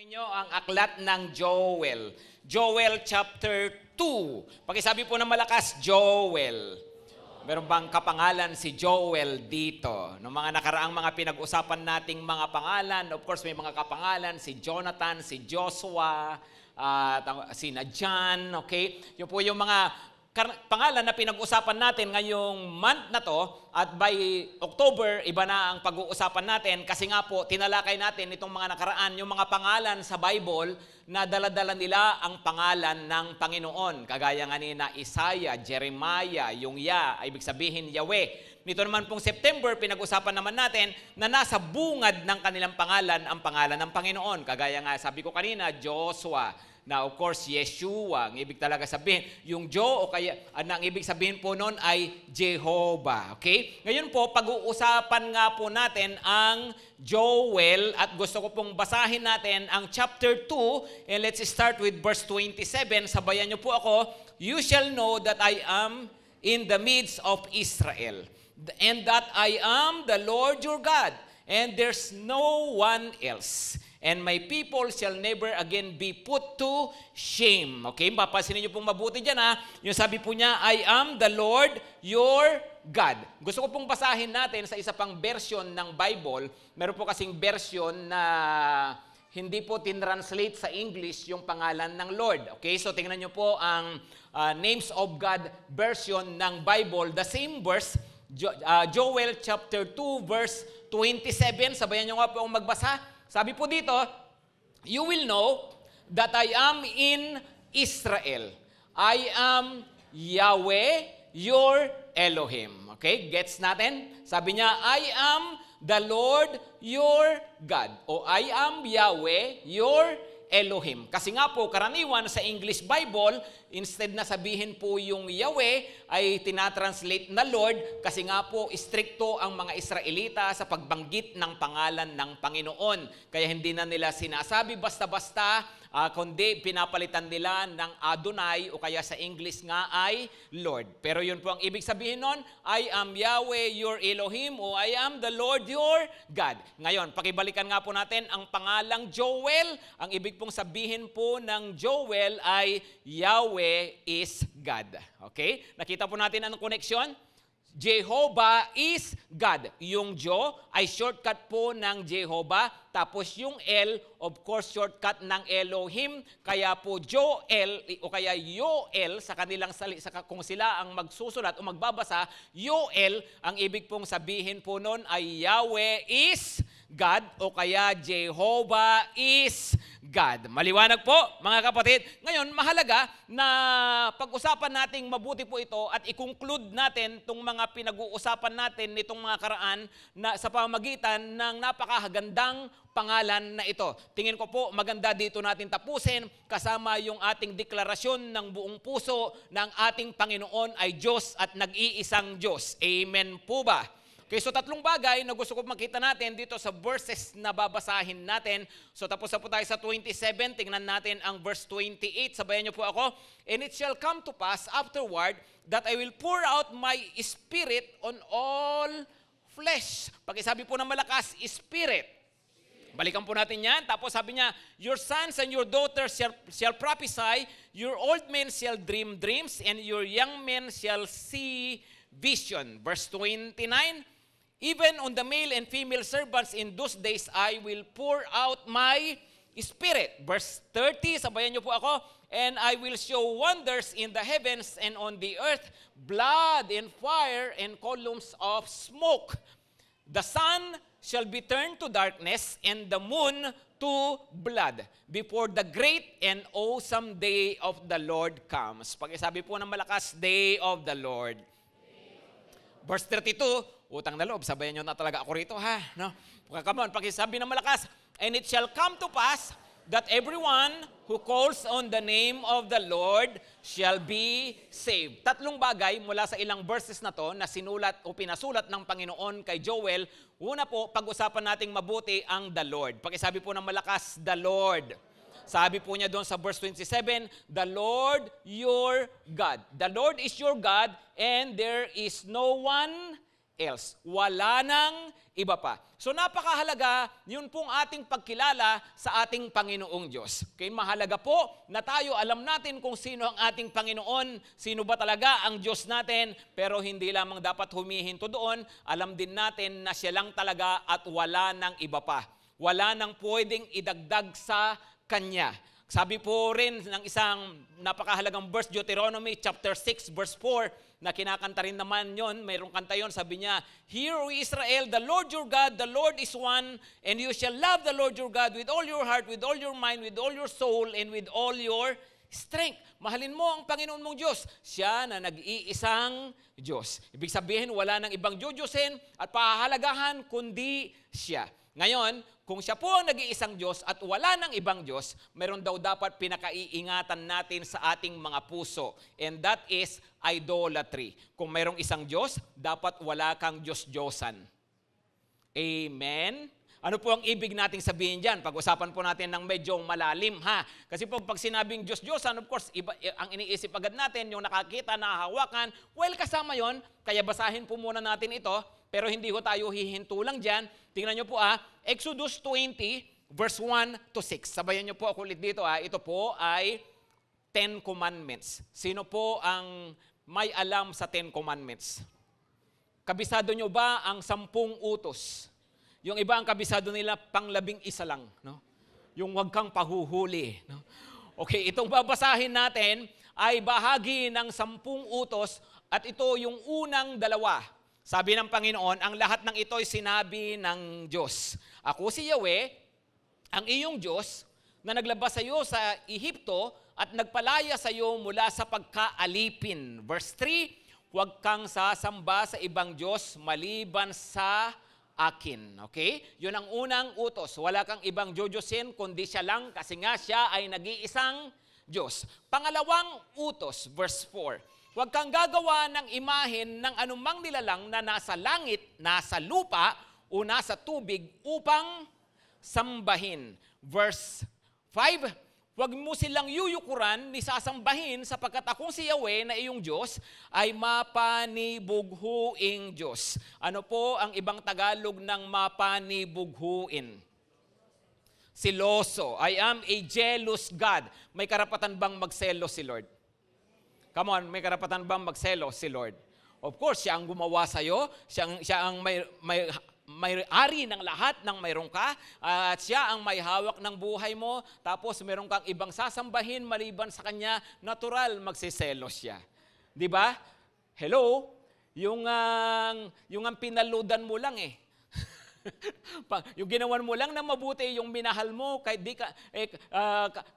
ninyo ang aklat ng Joel. Joel chapter 2. Pakisabi po ng malakas, Joel. Meron bang kapangalan si Joel dito? Noong mga nakaraang mga pinag-usapan nating mga pangalan, of course may mga kapangalan, si Jonathan, si Joshua, si John, okay? Yun po yung mga pangalan na pinag-usapan natin ngayong month na to, at by October, iba na ang pag-uusapan natin kasi nga po, tinalakay natin itong mga nakaraan, yung mga pangalan sa Bible na dala-dala nila ang pangalan ng Panginoon. Kagaya nga ni na Isaiah, Jeremiah, yung ibig sabihin Yahweh. Nito naman pong September, pinag-usapan naman natin na nasa bungad ng kanilang pangalan ang pangalan ng Panginoon. Kagaya nga sabi ko kanina, Joshua, na of course, Yeshua, ang ibig talaga sabihin. Yung Jo, o kaya, ang ibig sabihin po noon ay Jehovah. Okay? Ngayon po, pag-uusapan nga po natin ang Joel, at gusto ko pong basahin natin ang chapter 2, and let's start with verse 27. Sabayan niyo po ako. You shall know that I am in the midst of Israel, and that I am the Lord your God, and there's no one else. And my people shall never again be put to shame. Okay, papansinin niyo pong mabuti dyan ha. Yung sabi po niya, I am the Lord your God. Gusto ko pong basahin natin sa isa pang version ng Bible. Meron po kasing version na hindi po tinranslate sa English yung pangalan ng Lord. Okay, so tingnan niyo po ang Names of God version ng Bible. The same verse, Joel chapter 2 verse 27. Sabayan niyo nga po ang magbasa. Sabi po dito, you will know that I am in Israel. I am Yahweh, your Elohim. Okay, gets natin? Sabi niya, I am the Lord, your God. O I am Yahweh, your Elohim. Kasi nga po, karaniwan sa English Bible, instead na sabihin po yung Yahweh, ay tinatranslate na Lord, kasi nga po, istrikto ang mga Israelita sa pagbanggit ng pangalan ng Panginoon. Kaya hindi na nila sinasabi basta-basta, kundi pinapalitan nila ng Adonai, o kaya sa English nga ay Lord. Pero yun po ang ibig sabihin nun, I am Yahweh, your Elohim, o I am the Lord, your God. Ngayon, pakibalikan nga po natin ang pangalang Joel. Ang ibig pong sabihin po ng Joel ay Yahweh is God. Okay? Nakita po natin ang koneksyon? Jehovah is God. Yung Jo ay shortcut po ng Jehovah. Tapos yung El, of course, shortcut ng Elohim. Kaya po Joel o kaya Yoel sa kanilang kung sila ang magsusulat o magbabasa, Yoel, ang ibig pong sabihin po nun ay Yahweh is God o kaya Jehovah is God. Maliwanag po, mga kapatid. Ngayon, mahalaga na pag-usapan nating mabuti po ito at i-conclude natin itong mga pinag-uusapan natin nitong mga karaan na sa pamamagitan ng napakagandang pangalan na ito. Tingin ko po, maganda dito natin tapusin kasama yung ating deklarasyon ng buong puso ng ating Panginoon ay Diyos at nag-iisang Diyos. Amen po ba? Okay, so tatlong bagay na gusto ko makita natin dito sa verses na babasahin natin. So tapos na po tayo sa 27, tingnan natin ang verse 28. Sabayan niyo po ako. And it shall come to pass afterward that I will pour out my spirit on all flesh. Pakisabi po ng malakas, spirit. Balikan po natin yan. Tapos sabi niya, your sons and your daughters shall prophesy, your old men shall dream dreams, and your young men shall see vision. Verse 29, even on the male and female servants in those days, I will pour out my spirit. Verse 30, sabayan niyo po ako, and I will show wonders in the heavens and on the earth, blood and fire and columns of smoke. The sun shall be turned to darkness and the moon to blood before the great and awesome day of the Lord comes. Pag-isabi po ng malakas, day of the Lord. Verse 32, utang na loob, sabayan nyo na talaga ako rito, ha? No? Come on, pakisabi ng malakas, and it shall come to pass that everyone who calls on the name of the Lord shall be saved. Tatlong bagay mula sa ilang verses na to na sinulat o pinasulat ng Panginoon kay Joel. Una po, pag-usapan nating mabuti ang the Lord. Pakisabi po ng malakas, the Lord. Sabi po niya doon sa verse 27, the Lord your God. The Lord is your God and there is no one else. Wala nang iba pa. So napakahalaga, yun pong ating pagkilala sa ating Panginoong Diyos. Okay, mahalaga po na tayo alam natin kung sino ang ating Panginoon, sino ba talaga ang Diyos natin, pero hindi lamang dapat humihinto doon, alam din natin na siya lang talaga at wala nang iba pa. Wala nang pwedeng idagdag sa Kanya. Sabi po rin ng isang napakahalagang verse, Deuteronomy chapter 6 verse 4, na kinakanta rin naman yon, mayroong kanta yon, sabi niya, Hear, O Israel, the Lord your God, the Lord is one, and you shall love the Lord your God with all your heart, with all your mind, with all your soul, and with all your strength. Mahalin mo ang Panginoon mong Diyos. Siya na nag-iisang Diyos. Ibig sabihin, wala nang ibang Diyosin at pahahalagahan kundi siya. Ngayon, kung siya po ang nag-iisang Diyos at wala nang ibang Diyos, meron daw dapat pinakaiingatan natin sa ating mga puso. And that is idolatry. Kung mayroong isang Diyos, dapat wala kang Diyos-Diyosan. Amen? Ano po ang ibig nating sabihin dyan? Pag-usapan po natin ng medyo malalim, ha? Kasi po pag sinabing Diyos-Diyosan, of course, iba, ang iniisip agad natin, yung nakakita, nahahawakan, well, kasama yon, kaya basahin po muna natin ito, pero hindi ho tayo hihinto lang dyan. Tingnan nyo po, Exodus 20, verse 1 to 6. Sabayan nyo po ako ulit dito, Ito po ay 10 Commandments. Sino po ang may alam sa 10 Commandments? Kabisado nyo ba ang 10 utos? Yung iba ang kabisado nila pang 11 lang, no? Yung wag kang pahuhuli, no? Okay, itong babasahin natin ay bahagi ng 10 utos at ito yung unang dalawa. Sabi ng Panginoon, ang lahat ng ito ay sinabi ng Diyos. Ako si Yahweh, ang iyong Diyos, na naglabas sa iyo sa Ehipto at nagpalaya sa iyo mula sa pagkaalipin. Verse 3, huwag kang sasamba sa ibang Diyos maliban sa akin. Okay? Yun ang unang utos. Wala kang ibang Diyosin kundi siya lang kasi nga siya ay nag-iisang Diyos. Pangalawang utos, verse 4. Huwag kang gagawa ng imahen ng anumang nilalang na nasa langit, nasa lupa, o nasa tubig upang sambahin. Verse 5, huwag mo silang yuyukuran ni sasambahin sapagkat akong si Yahweh na iyong Diyos ay mapanibughuing Diyos. Ano po ang ibang Tagalog ng mapanibughuin? Siloso. I am a jealous God. May karapatan bang magselos si Lord? Come on, may karapatan bang magselos si Lord? Of course, siya ang gumawa sa'yo, siya ang may-ari ng lahat ng mayroon ka, at siya ang may hawak ng buhay mo, tapos mayroon kang ibang sasambahin maliban sa kanya, natural magsiselos siya. Di ba? Hello? Yung ang pinaludan mo lang yung ginawan mo lang na mabuti, yung minahal mo,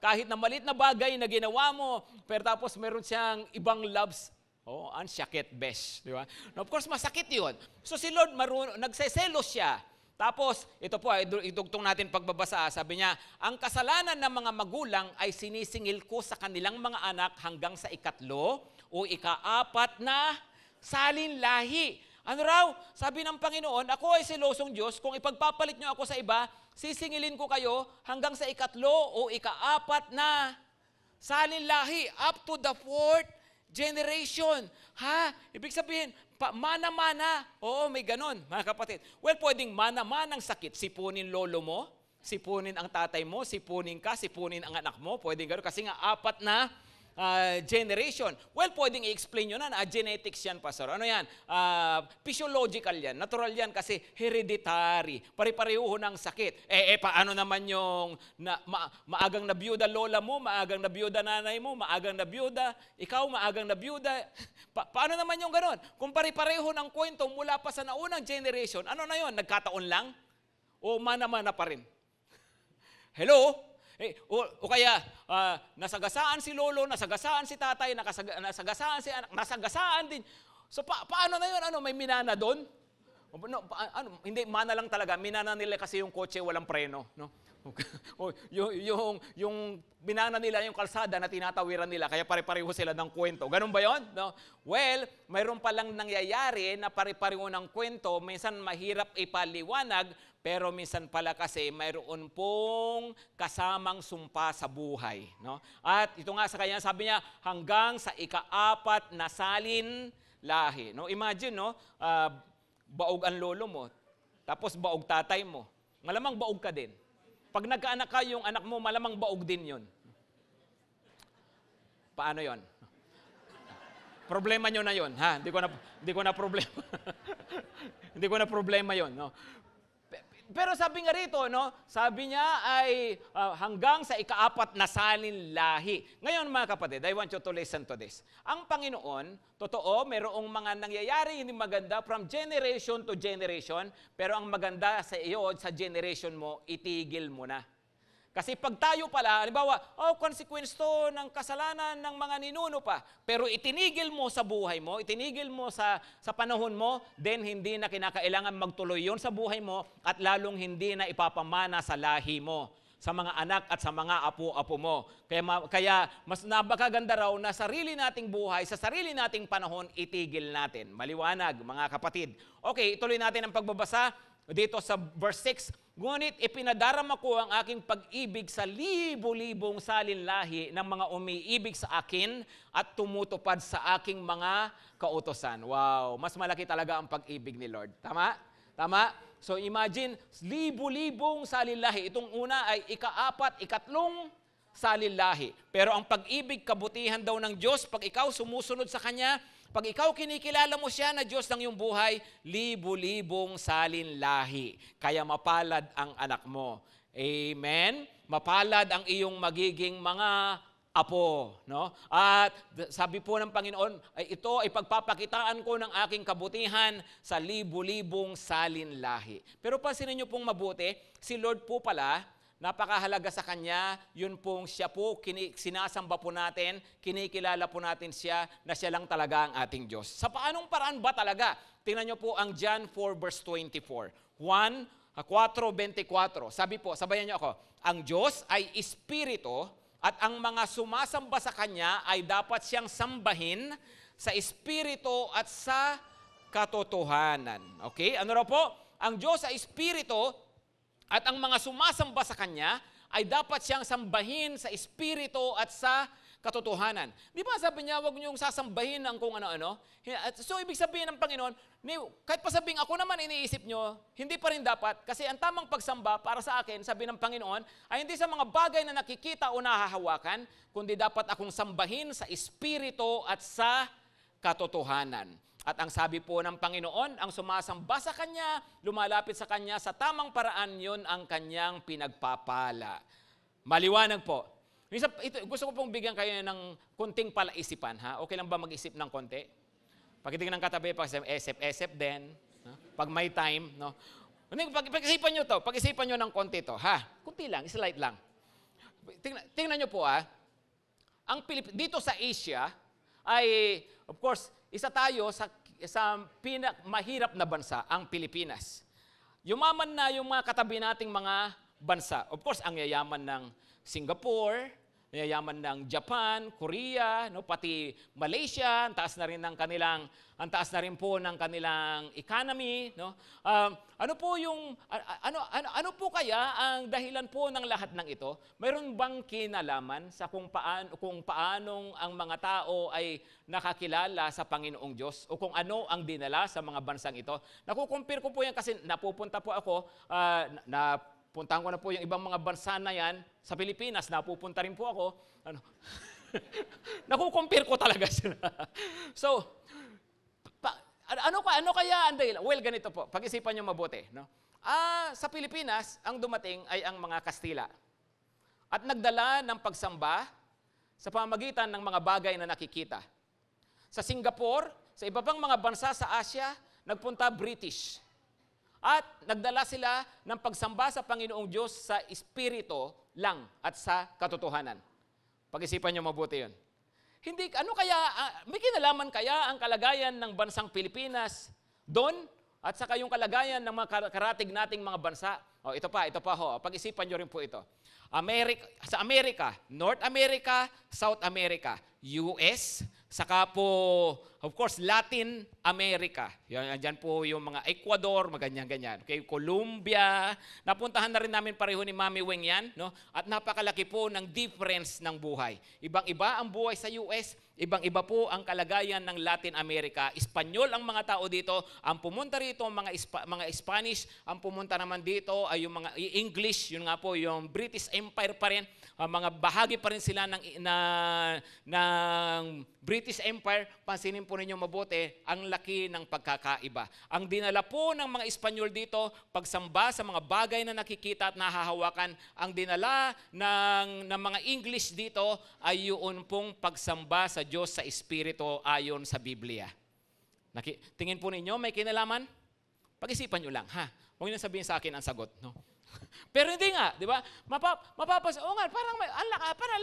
kahit na maliit na bagay na ginawa mo, pero tapos meron siyang ibang loves, ang syakit besh, di ba? Now, of course, masakit yun. So si Lord, nagseselos siya. Tapos, ito po, idugtong natin pagbabasa, sabi niya, ang kasalanan ng mga magulang ay sinisingil ko sa kanilang mga anak hanggang sa 3 o 4 na salinlahi. Ano raw? Sabi ng Panginoon, ako ay selosong Diyos, kung ipagpapalit nyo ako sa iba, sisingilin ko kayo hanggang sa 3 o 4 na salinlahi, up to the 4th generation. Ha? Ibig sabihin, mana-mana. Oo, may ganon, mga kapatid. Well, pwedeng mana-manang sakit. Sipunin lolo mo, sipunin ang tatay mo, sipunin ka, sipunin ang anak mo. Pwedeng ganon, kasi nga 4 na generation. Well, pwedeng i-explain nyo na, genetics yan, Pastor. Ano yan? Physiological yan. Natural yan kasi hereditary. Pare-pareho ng sakit. Paano naman yung maagang nabiyuda lola mo, maagang nabiyuda nanay mo, maagang nabiyuda, ikaw maagang nabiyuda. Paano naman yung ganon? Kung pare-pareho ng kwento mula pa sa naunang generation, ano na yon? Nagkataon lang? O mana-mana pa rin? Hello? O kaya, nasagasaan si lolo, nasagasaan si tatay, nasagasaan si anak, nasagasaan din. So, paano na yun? May minana doon? Hindi, mana lang talaga. Minana nila kasi yung kotse walang preno. No? yung binana nila yung kalsada na tinatawiran nila, kaya pare-pareho sila ng kwento. Ganun ba yun? No? Well, mayroon palang nangyayari na pare-pareho ng kwento, minsan mahirap ipaliwanag, pero minsan pala kasi mayroon pong kasamang sumpa sa buhay. No? At ito nga sa kanya, sabi niya, hanggang sa 4 na salin lahi. No? Imagine, no? baog ang lolo mo, tapos baog tatay mo, malamang baog ka din. Pag nagkaanak ka, yung anak mo, malamang baog din yun. Paano yon? Problema nyo na yon, ha? Hindi ko na problema. Hindi ko na problema yon, no? Pero sabi nga rito, no? Sabi niya ay hanggang sa ika-4 na salin lahi. Ngayon mga kapatid, I want you to listen to this. Ang Panginoon, totoo, merong mga nangyayari hindi maganda from generation to generation, pero ang maganda sa iyo, sa generation mo, itigil mo na. Kasi pag tayo pala, halimbawa, consequence to ng kasalanan ng mga ninuno pa, pero itinigil mo sa buhay mo, itinigil mo sa panahon mo, then hindi na kinakailangan magtuloy yon sa buhay mo at lalong hindi na ipapamana sa lahi mo, sa mga anak at sa mga apo-apo mo. Kaya mas napakaganda raw na sarili nating buhay, sa sarili nating panahon, itigil natin. Maliwanag, mga kapatid. Okay, ituloy natin ang pagbabasa dito sa verse 6. Ngunit ipinadarama ko ang aking pag-ibig sa libo-libong salinlahi ng mga umiibig sa akin at tumutupad sa aking mga kautosan. Wow, mas malaki talaga ang pag-ibig ni Lord. Tama? Tama? So imagine, libo-libong salinlahi. Itong una ay ika-4, ikatlong salinlahi. Pero ang pag-ibig, kabutihan daw ng Diyos, pag ikaw sumusunod sa Kanya, pag ikaw kinikilala mo siya na Diyos ng iyong buhay, libo-libong salinlahi. Kaya mapalad ang anak mo. Amen? Mapalad ang iyong magiging mga apo. No? At sabi po ng Panginoon, ay ito ay pagpapakitaan ko ng aking kabutihan sa libo-libong salinlahi. Pero pansinin niyo pong mabuti, si Lord po pala, napakahalaga sa Kanya, yun pong siya po, sinasamba po natin, kinikilala po natin siya, na siya lang talaga ang ating Diyos. Sa paanong paraan ba talaga? Tingnan niyo po ang John 4 verse 24. 4:24. Sabi po, sabayan niyo ako, ang Diyos ay Espiritu at ang mga sumasamba sa Kanya ay dapat siyang sambahin sa Espiritu at sa katotohanan. Okay? Ano raw po? Ang Diyos ay Espiritu at ang mga sumasamba sa Kanya ay dapat siyang sambahin sa Espiritu at sa katotohanan. Di ba sabi niya, huwag niyong sasambahin ang kung ano-ano? So, ibig sabihin ng Panginoon, kahit pa sabing ako naman iniisip niyo, hindi pa rin dapat. Kasi ang tamang pagsamba para sa akin, sabi ng Panginoon, ay hindi sa mga bagay na nakikita o nahahawakan, kundi dapat akong sambahin sa Espiritu at sa katotohanan. At ang sabi po ng Panginoon, ang sumasamba sa Kanya, lumalapit sa Kanya, sa tamang paraan yun ang Kanyang pinagpapala. Maliwanag po. Gusto ko pong bigyan kayo ng konting palaisipan. Ha? Okay lang ba mag-isip ng konti? Pagkitingin ng katabi, pag-isip din. Pag may time. No? Pag-isipan nyo to, pag-isipan nyo ng konti to. Ha? Kunti lang, slight lang. Tingnan nyo po dito sa Asia, ay, of course, isa tayo sa mahirap na bansa, ang Pilipinas. Yumaman na yung mga katabi nating mga bansa. Of course, ang yayaman ng Singapore, yayaman ng Japan, Korea, no, pati Malaysia, ang taas na rin po ng kanilang economy, no? Ano po kaya ang dahilan po ng lahat ng ito? Mayroon bang kinalaman sa kung paanong ang mga tao ay nakakilala sa Panginoong Diyos o kung ano ang dinala sa mga bansang ito? Nakukumpir ko po yan kasi napupunta po ako puntahan ko na po yung ibang mga bansa na yan. Sa Pilipinas, napupunta rin po ako. Nakukumpir ko talaga sila. So, ano kaya ang dahilan? Well, ganito po. Pag-isipan nyo mabuti. No? Sa Pilipinas, ang dumating ay ang mga Kastila. At nagdala ng pagsamba sa pamamagitan ng mga bagay na nakikita. Sa Singapore, sa iba pang mga bansa sa Asia, nagpunta British. At nagdala sila ng pagsamba sa Panginoong Diyos sa Espiritu lang at sa katotohanan. Pag-isipan niyo mabuti yun. May kinalaman kaya ang kalagayan ng bansang Pilipinas doon at saka yung kalagayan ng mga karatig nating mga bansa? Ito pa ho. Pag-isipan niyo rin po ito. Sa Amerika, North America, South America, US, saka po, of course, Latin America. Yan po yung mga Ecuador, ganyan. Okay, Colombia. Napuntahan na rin namin pareho ni Mami Weng yan. No? At napakalaki po ng difference ng buhay. Ibang-iba ang buhay sa US, Ibang-iba po ang kalagayan ng Latin America. Espanyol ang mga tao dito. Ang pumunta rito, mga Spanish. Ang pumunta naman dito ay yung mga English. Yun nga po, yung British Empire pa rin. Mga bahagi pa rin sila ng British Empire. Pansinin po ninyo mabuti, ang laki ng pagkakaiba. Ang dinala po ng mga Espanyol dito, pagsamba sa mga bagay na nakikita at nahahawakan, ang dinala ng mga English dito ay yun pong pagsamba sa Diyos sa Espiritu ayon sa Biblia. Tingin po ninyo, may kinalaman? Pag-isipan nyo lang, ha? Huwag nyo sabihin sa akin ang sagot, no? Pero hindi nga, di ba? Parang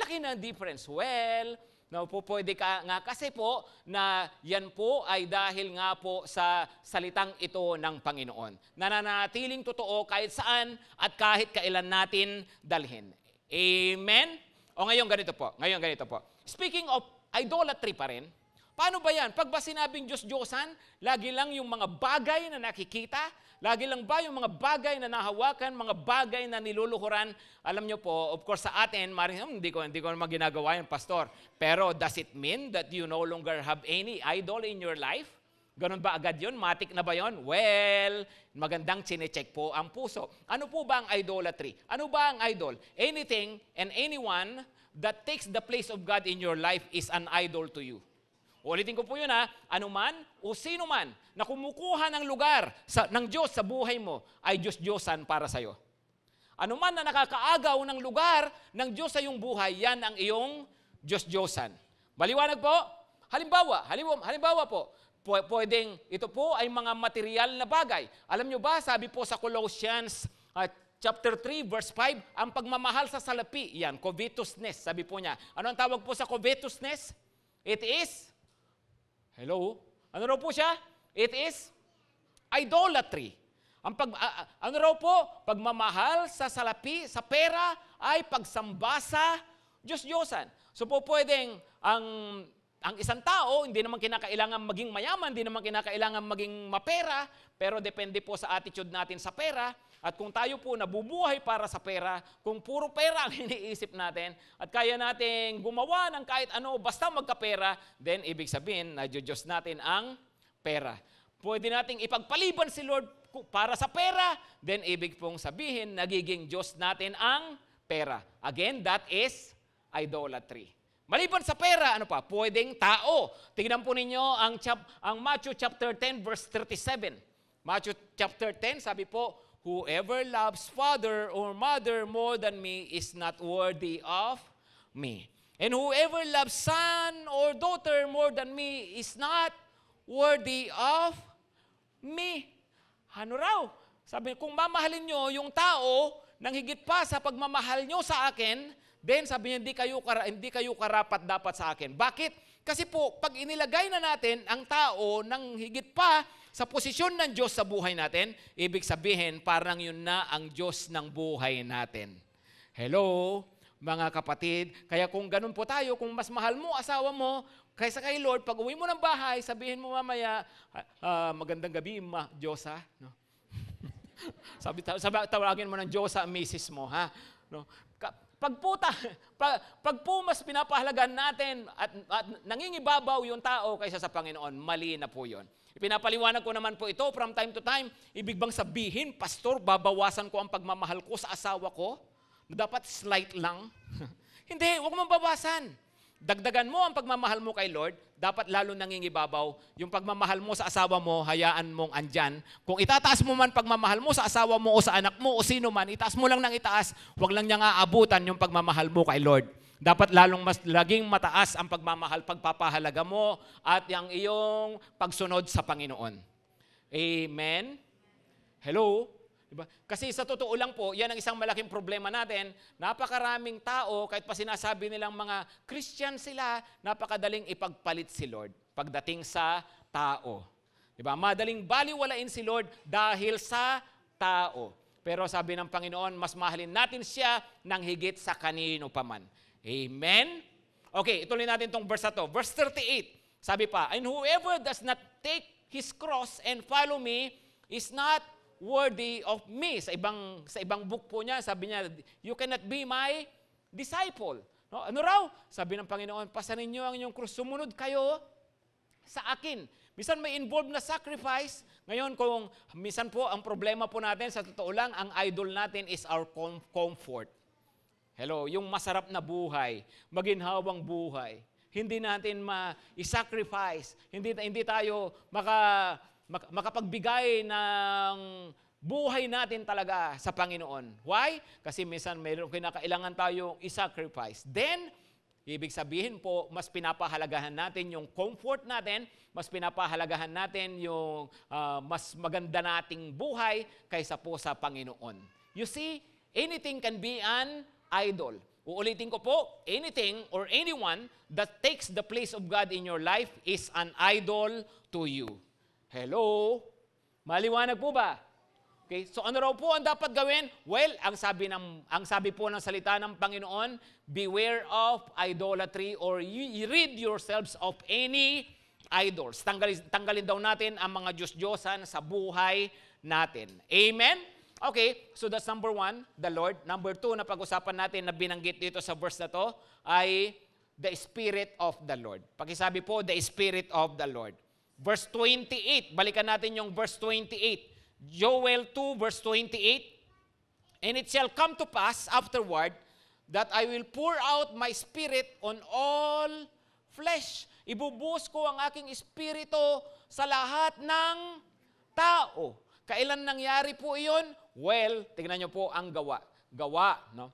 laki ng difference. Well, no, pwede ka nga kasi po na yan po ay dahil nga po sa salitang ito ng Panginoon. Nananatiling totoo kahit saan at kahit kailan natin dalhin. Amen? O ngayon ganito po. Speaking of idolatry pa rin, paano ba yan? Pag ba sinabing Diyos-Diyosan, lagi lang yung mga bagay na nakikita, lagi lang ba yung mga bagay na nahawakan, mga bagay na niluluhuran? Alam nyo po, of course sa atin, hindi ko naman ginagawa yun, Pastor. Pero does it mean that you no longer have any idol in your life? Ganon ba agad yun? Matik na ba yun? Well, magandang chinecheck po ang puso. Ano po ba ang idolatry? Ano ba ang idol? Anything and anyone that takes the place of God in your life is an idol to you. Ulitin ko po yun ha, anuman o sino man na kumukuha ng lugar ng Diyos sa buhay mo ay Diyos-Diyosan para sa'yo. Anuman na nakakaagaw ng lugar ng Diyos sa iyong buhay, yan ang iyong Diyos-Diyosan. Maliwanag po? Halimbawa po, pwedeng ito po ay mga material na bagay. Alam nyo ba, sabi po sa Colossians chapter 3, verse 5, ang pagmamahal sa salapi, yan, covetousness, sabi po niya. Ano ang tawag po sa covetousness? It is, hello? Ano raw po siya? It is idolatry. Ano raw po? Pagmamahal sa salapi, sa pera, ay pagsamba sa Diyos-Diyosan. So po pwedeng ang isang tao, hindi naman kinakailangan maging mayaman, hindi naman kinakailangan maging mapera, pero depende po sa attitude natin sa pera. At kung tayo po nabubuhay para sa pera, kung puro pera ang iniisip natin, at kaya natin gumawa ng kahit ano, basta magkapera, then ibig sabihin na Diyos natin ang pera. Pwede nating ipagpaliban si Lord para sa pera, then ibig pong sabihin, nagiging Diyos natin ang pera. Again, that is idolatry. Maliban sa pera, ano pa? Pwedeng tao. Tingnan po ninyo ang Matthew chapter 10 verse 37. Matthew chapter 10, sabi po, whoever loves father or mother more than me is not worthy of me. And whoever loves son or daughter more than me is not worthy of me. Ano raw? Sabi, kung mamahalin nyo yung tao nang higit pa sa pagmamahal nyo sa akin, then sabi niya, hindi kayo karapat dapat sa akin. Bakit? Kasi po, pag inilagay na natin ang tao ng higit pa sa posisyon ng Diyos sa buhay natin, ibig sabihin, parang yun na ang Diyos ng buhay natin. Hello, mga kapatid. Kaya kung ganun po tayo, kung mas mahal mo asawa mo, kaysa kay Lord, pag uwi mo ng bahay, sabihin mo mamaya, magandang gabi, Diyos ha? No? Tawagin mo ng Diyos sa misis mo, ha? No? Pag po mas pinapahalagan natin at nangingibabaw yung tao kaysa sa Panginoon, mali na po yun. Ipinapaliwanag ko naman po ito from time to time. Ibig bang sabihin, Pastor, babawasan ko ang pagmamahal ko sa asawa ko? Dapat slight lang? Hindi, huwag mong bawasan. Dagdagan mo ang pagmamahal mo kay Lord, dapat lalo nangingibabaw. Yung pagmamahal mo sa asawa mo, hayaan mong andyan. Kung itataas mo man pagmamahal mo sa asawa mo o sa anak mo o sino man, itaas mo lang ng itaas, huwag lang niyang aabutan yung pagmamahal mo kay Lord. Dapat lalong laging mataas ang pagmamahal, pagpapahalaga mo at yung iyong pagsunod sa Panginoon. Amen? Hello? Diba? Kasi sa totoo lang po, yan ang isang malaking problema natin. Napakaraming tao, kahit pa sinasabi nilang mga Christian sila, napakadaling ipagpalit si Lord pagdating sa tao. Diba? Madaling baliwalain si Lord dahil sa tao. Pero sabi ng Panginoon, mas mahalin natin siya ng higit sa kanino paman. Amen? Okay, ituloy natin itong verse na to. Verse 38, sabi pa, and whoever does not take his cross and follow me is not worthy of me. Sa ibang book po niya, sabi niya, you cannot be my disciple. No, ano raw? Sabi ng Panginoon, pasanin niyo ang inyong krus, sumunod kayo sa akin. Minsan may involved na sacrifice. Ngayon, kung minsan po, ang problema po natin, sa totoo lang, ang idol natin is our comfort. Hello, yung masarap na buhay, maginhawang buhay. Hindi natin ma-sacrifice. Hindi tayo makapagbigay ng buhay natin talaga sa Panginoon. Why? Kasi minsan mayroong kinakailangan tayong i-sacrifice. Then, ibig sabihin po, mas pinapahalagahan natin yung comfort natin, mas pinapahalagahan natin yung mas maganda nating buhay kaysa po sa Panginoon. You see, anything can be an idol. Uulitin ko po, anything or anyone that takes the place of God in your life is an idol to you. Hello? Maliwanag po ba? Okay, so ano raw po ang dapat gawin? Well, ang sabi po ng salita ng Panginoon, beware of idolatry or rid yourselves of any idols. Tanggalin daw natin ang mga Diyos-Diyosan sa buhay natin. Amen? Okay, so that's number 1, the Lord. Number 2 na pag-usapan natin na binanggit dito sa verse na to ay the Spirit of the Lord. Pakisabi po, the Spirit of the Lord. Verse 28, balikan natin yung verse 28. Joel 2 verse 28, and it shall come to pass afterward that I will pour out my spirit on all flesh. Ibubuhos ko ang aking espiritu sa lahat ng tao. Kailan nangyari po iyon? Well, tingnan nyo po ang gawa. Gawa, no?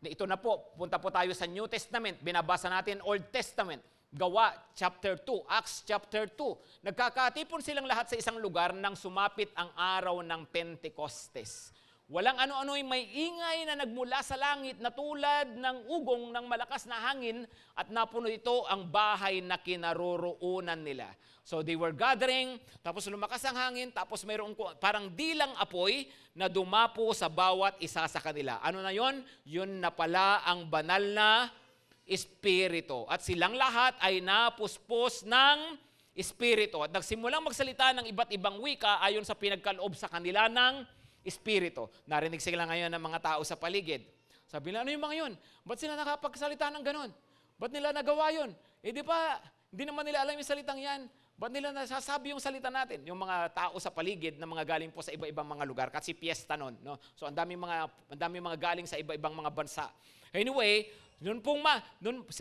Ito na po, punta po tayo sa New Testament. Binabasa natin Old Testament. Gawa, chapter 2, Acts chapter 2. Nagkakatipon silang lahat sa isang lugar nang sumapit ang araw ng Pentecostes. Walang ano-ano may ingay na nagmula sa langit na tulad ng ugong ng malakas na hangin at napuno ito ang bahay na kinaroroonan nila. So they were gathering, tapos lumakas ang hangin, tapos mayroong parang dilang apoy na dumapo sa bawat isa sa kanila. Ano na yon? Yun na pala ang banal na Espiritu. At silang lahat ay napuspos ng Espiritu. At nagsimulang magsalita ng iba't ibang wika ayon sa pinagkaloob sa kanila ng Espiritu. Narinig sila ngayon ng mga tao sa paligid. Sabi nila, ano yung mga yun? Ba't sila nakapagsalita ng ganon? Ba't nila nagawa yun? Di ba, hindi naman nila alam yung salitang yan. Ba't nila nasasabi yung salita natin? Yung mga tao sa paligid na mga galing po sa iba-ibang mga lugar. Kasi piyesta nun. No? So, ang daming mga galing sa iba-ibang mga bansa. Anyway,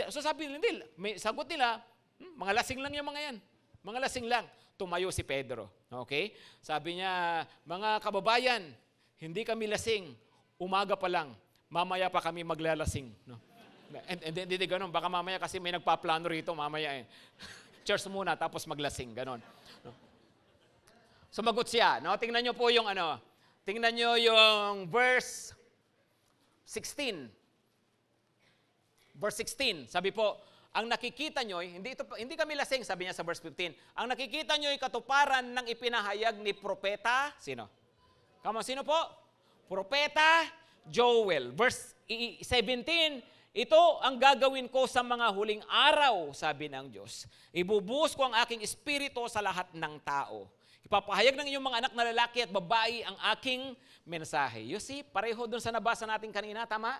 so sabi nila, may sagot nila, mga lasing lang yung mga yan. Mga lasing lang. Tumayo si Pedro. Okay? Sabi niya, mga kababayan, hindi kami lasing. Umaga pa lang. Mamaya pa kami maglalasing. No? And hindi ganun. Baka mamaya kasi may nagpaplano rito. Mamaya church muna, tapos maglasing. Ganon. No? Sumagot siya. No? Tingnan nyo po yung Tingnan nyo yung verse 16. Verse 16, sabi po, ang nakikita nyo, hindi kami lasing, sabi niya sa verse 15, ang nakikita nyo ay katuparan ng ipinahayag ni Propeta, sino? Sino po? Propeta Joel. Verse 17, ito ang gagawin ko sa mga huling araw, sabi ng Diyos. Ibubuhos ko ang aking espiritu sa lahat ng tao. Ipapahayag ng inyong mga anak na lalaki at babae ang aking mensahe. You see, pareho dun sa nabasa natin kanina, tama?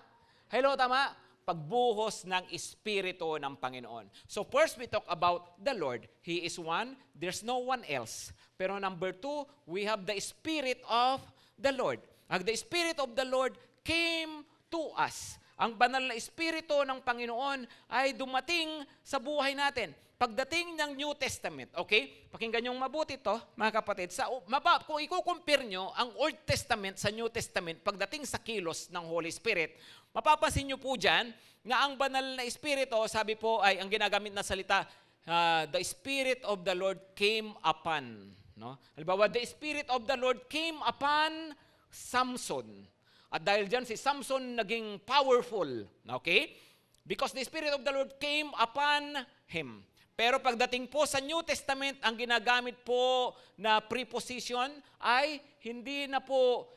Hello, tama? Pagbuhos ng Espiritu ng Panginoon. So first we talk about the Lord. He is one, there's no one else. Pero number 2, we have the Spirit of the Lord. The Spirit of the Lord came to us. Ang banal na Espiritu ng Panginoon ay dumating sa buhay natin. Pagdating ng New Testament, okay? Pakinggan nyo mabuti to, mga kapatid. Kung i-compare nyo ang Old Testament sa New Testament, pagdating sa kilos ng Holy Spirit, mapapansin nyo po dyan na ang banal na Espiritu, sabi po ay ang ginagamit na salita, the Spirit of the Lord came upon. No? Halimbawa, the Spirit of the Lord came upon Samson. At dahil dyan, si Samson naging powerful. Okay? Because the Spirit of the Lord came upon him. Pero pagdating po sa New Testament, ang ginagamit po na preposition ay hindi na po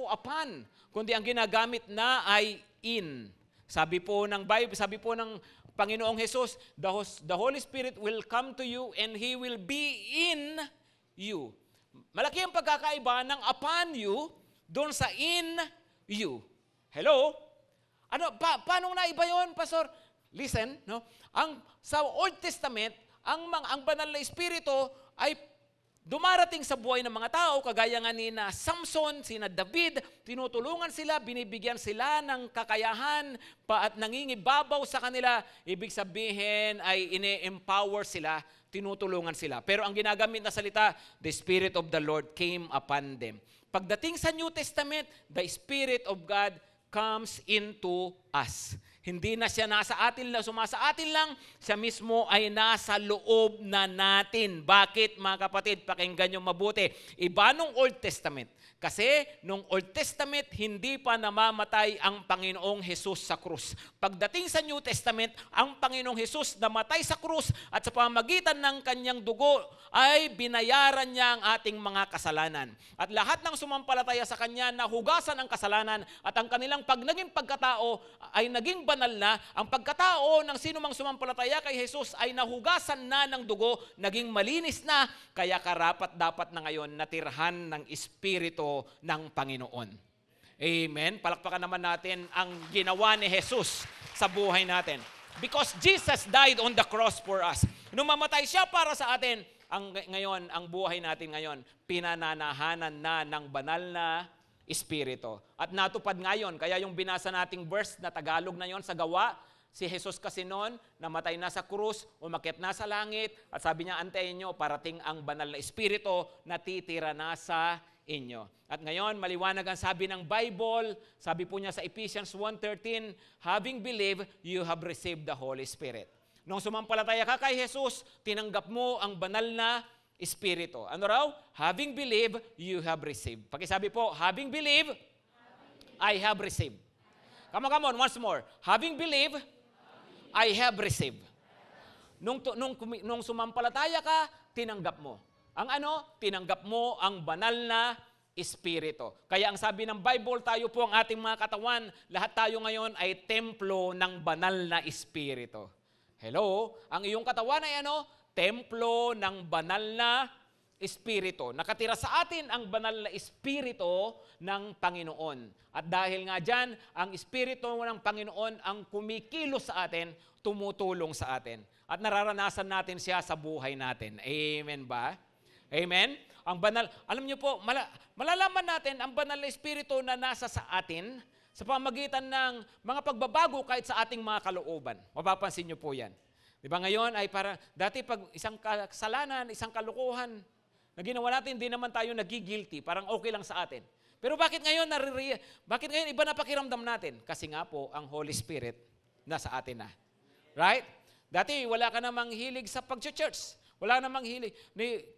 upon, kundi ang ginagamit na ay in. Sabi po ng Bible, sabi po ng Panginoong Jesus, the Holy Spirit will come to you and He will be in you. Malaki ang pagkakaiba ng upon you doon sa in you. Hello? Paano naiba yun, Pastor? Listen, no? Sa Old Testament, ang banal na espiritu ay dumarating sa buhay ng mga tao, kagaya nga ni na Samson, sina David, tinutulungan sila, binibigyan sila ng kakayahan at nangingibabaw sa kanila. Ibig sabihin ay ine-empower sila, tinutulungan sila. Pero ang ginagamit na salita, the Spirit of the Lord came upon them. Pagdating sa New Testament, the Spirit of God comes into us. Hindi na siya nasa atin lang, sumasa atin lang, siya mismo ay nasa loob na natin. Bakit, mga kapatid? Pakinggan nyo mabuti. Iba nung Old Testament. Kasi nung Old Testament, hindi pa namamatay ang Panginoong Hesus sa krus. Pagdating sa New Testament, ang Panginoong Hesus namatay sa krus at sa pamamagitan ng kanyang dugo ay binayaran niya ang ating mga kasalanan. At lahat ng sumampalataya sa kanya nahugasan ang kasalanan at ang kanilang naging pagkatao ay naging banal na. Ang pagkatao ng sino mang sumampalataya kay Hesus ay nahugasan na ng dugo, naging malinis na, kaya karapat-dapat na ngayon natirhan ng Espiritu ng Panginoon. Amen. Palakpakan naman natin ang ginawa ni Jesus sa buhay natin. Because Jesus died on the cross for us. Nung mamatay siya para sa atin, ngayon, ang buhay natin ngayon, pinananahanan na ng banal na Espiritu. At natupad ngayon, kaya yung binasa nating verse na Tagalog na yon sa Gawa, si Jesus kasi noon, namatay na sa krus, umakyat na sa langit, at sabi niya, antayin nyo, parating ang banal na Espiritu na titira na sa inyo. At ngayon, maliwanag ang sabi ng Bible, sabi po niya sa Ephesians 1:13, having believed, you have received the Holy Spirit. Nung sumampalataya ka kay Jesus, tinanggap mo ang banal na Espiritu. Ano raw? Having believed, you have received. Pakisabi po, having believed, I have received. Come on, once more. Having believed, I have received. Nung sumampalataya ka, tinanggap mo. Ang tinanggap mo ang banal na Espiritu. Kaya ang sabi ng Bible, tayo po ang ating mga katawan, lahat tayo ngayon ay templo ng banal na Espiritu. Hello? Ang iyong katawan ay templo ng banal na Espiritu. Nakatira sa atin ang banal na Espiritu ng Panginoon. At dahil nga dyan, ang Espiritu ng Panginoon ang kumikilos sa atin, tumutulong sa atin. At nararanasan natin siya sa buhay natin. Amen ba? Amen? Ang banal, alam niyo po, malalaman natin ang banal na Espiritu na nasa sa atin sa pamagitan ng mga pagbabago kahit sa ating mga kalooban. Mapapansin niyo po yan. Di ba ngayon ay para, dati pag isang kasalanan, isang kalukuhan na ginawa natin, hindi naman tayo nagigilty, parang okay lang sa atin. Pero bakit ngayon iba na pakiramdam natin? Kasi nga po, ang Holy Spirit nasa atin na. Right? Dati wala ka namang hilig sa pag-church. Wala namang hilig.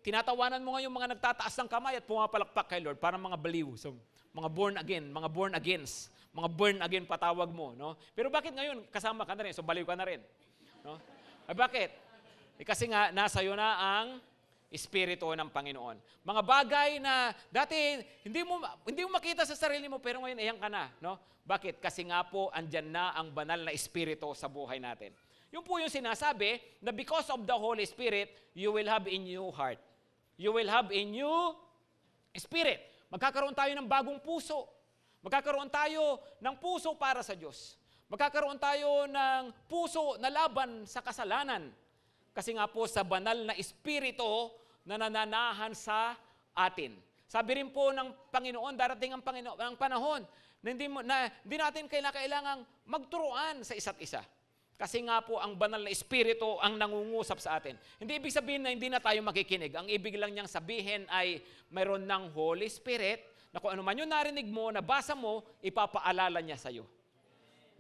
Tinatawanan mo ngayon mga nagtataas ng kamay at pumapalakpak kay Lord, parang mga baliw. So, mga born again, mga born against, mga born again patawag mo. No? Pero bakit ngayon kasama ka na rin? So baliw ka na rin. No? Ay bakit? Kasi nga, nasa iyo na ang Espiritu ng Panginoon. Mga bagay na dati hindi mo makita sa sarili mo, pero ngayon ayan ka na. No? Bakit? Kasi nga po, andyan na ang banal na Espiritu sa buhay natin. Yun po yung sinasabi na because of the Holy Spirit, you will have a new heart. You will have a new spirit. Magkakaroon tayo ng bagong puso. Magkakaroon tayo ng puso para sa Diyos. Magkakaroon tayo ng puso na laban sa kasalanan. Kasi nga po sa banal na Espiritu na nananahan sa atin. Sabi rin po ng Panginoon, darating ang panahon na hindi natin kailangang magturuan sa isa't isa. Kasi nga po ang banal na Espiritu ang nangungusap sa atin. Hindi ibig sabihin na hindi na tayo makikinig. Ang ibig lang niyang sabihin ay mayroon ng Holy Spirit na kung ano man yung narinig mo, nabasa mo, ipapaalala niya sa iyo.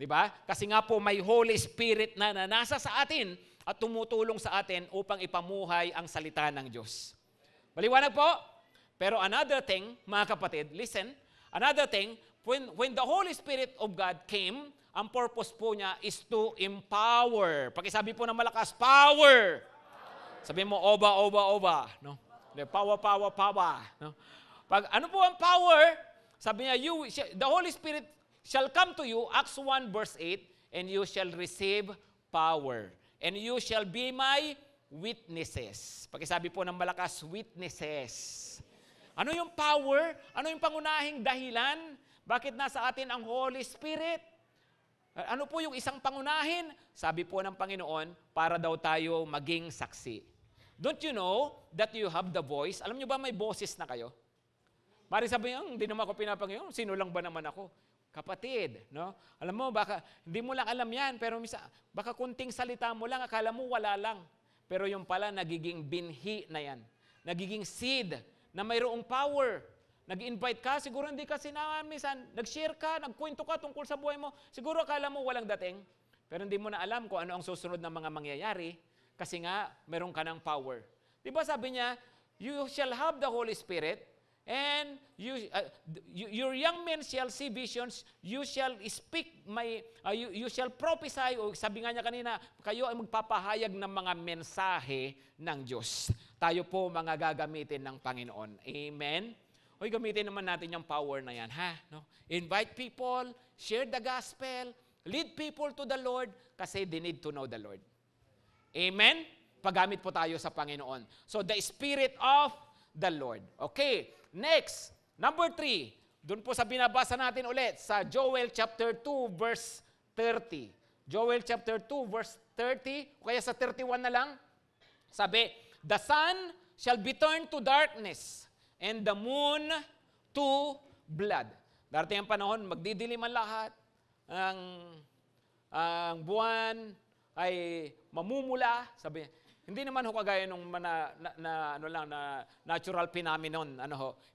Diba? Kasi nga po may Holy Spirit na nasa sa atin at tumutulong sa atin upang ipamuhay ang salita ng Diyos. Maliwanag po? Pero another thing, mga kapatid, listen, another thing, when the Holy Spirit of God came, ang purpose po niya is to empower. Pakisabi po ng malakas, power! Sabi mo, oba. No? Power. No? Pag ano po ang power? Sabi niya, the Holy Spirit shall come to you, Acts 1 verse 8, and you shall receive power. And you shall be my witnesses. Pakisabi po ng malakas, witnesses. Ano yung power? Ano yung pangunahing dahilan? Bakit nasa atin ang Holy Spirit? Ano po yung isang pangunahin? Sabi po ng Panginoon, para daw tayo maging saksi. Don't you know that you have the voice? Alam nyo ba may boses na kayo? Mari sabihin, hindi naman ako pinapanginoon, sino lang ba naman ako? Kapatid, no? Alam mo, baka hindi mo lang alam yan, pero baka kunting salita mo lang, akala mo wala lang. Pero yung pala, nagiging binhi na yan. Nagiging seed na mayroong power. Nag-invite ka, siguro hindi ka sinama, minsan, nag-share ka, nagkwento ka tungkol sa buhay mo, siguro akala mo walang dating, pero hindi mo na alam kung ano ang susunod na mga mangyayari, kasi nga, meron ka ng power. Diba sabi niya, you shall have the Holy Spirit, and your young men shall see visions, you shall speak, you shall prophesy, o sabi nga niya kanina, kayo ay magpapahayag ng mga mensahe ng Diyos. Tayo po mga gagamitin ng Panginoon. Amen? Hoy, gamitin naman natin yung power na yan, ha? No? Invite people, share the gospel, lead people to the Lord, kasi they need to know the Lord. Amen? Paggamit po tayo sa Panginoon. So, the Spirit of the Lord. Okay, next, number 3. Doon po sa binabasa natin ulit, sa Joel chapter 2, verse 30. Joel chapter 2, verse 30, o kaya sa 31 na lang, sabi, the sun shall be turned to darkness, and the moon to blood. Darating ang panahon, magdidilim ang lahat. Ang buwan ay mamumula. Sabi niya, hindi naman ho kagaya nung natural phenomenon.